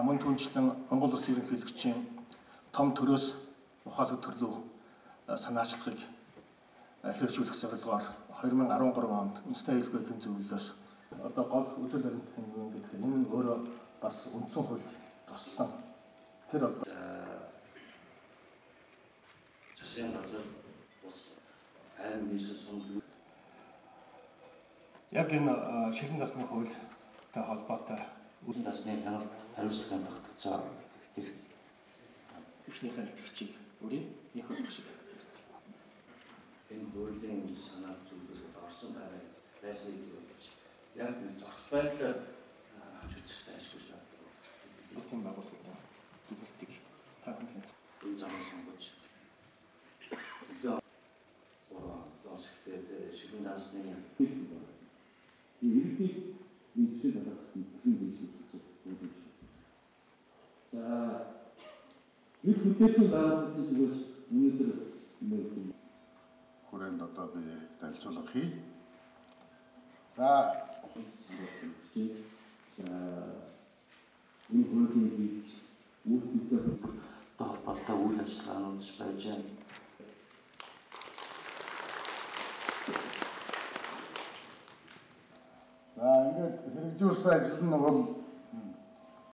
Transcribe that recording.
Мөн түнчлэн Монгол Улсын ерөнхийлөгчийн том төрөөс ухаалаг төрлөө санаачлагыг хэрэгжүүлэх зорилгоор 2013 онд үндэсний аюулгүй байдлын зөвлөлөөс одоо гол үзэл баримтлалын юм гэдэг нь энэ өөрөө бас үндсэн хуульд туссан. Тэр одоо засгийн газар бас айн бизнес сонгол яг энэ шилэн дасны хуультай холбоотой үн дасны хяналт хариуцлагын тогтолцоо ихнийхээ итгэгчийг үрээ их удаа шиг энэ хуулийн санаа зүйлээс орсон байсан гэж яг нэг зохиц байдлаар авч үзэхтэй ашиглаж байгаа. Эдийн байгууллагын төлөвлөлтийг таахан энэ замаар сонгож доосхтэй шилэн дасны ерөнхий мэдсэл болгох бүхэн bijиж за нэг хүлээсэн байгууллагын зүгээс өнөөдөр хүрээнд одоо би танилцуулга хий. За энэ хуулийн bijиж үүрэгтэй холбоотой үйл ажиллагаанууд байж байна. За ингээд хэрэгжүүлсэн ажил нь бол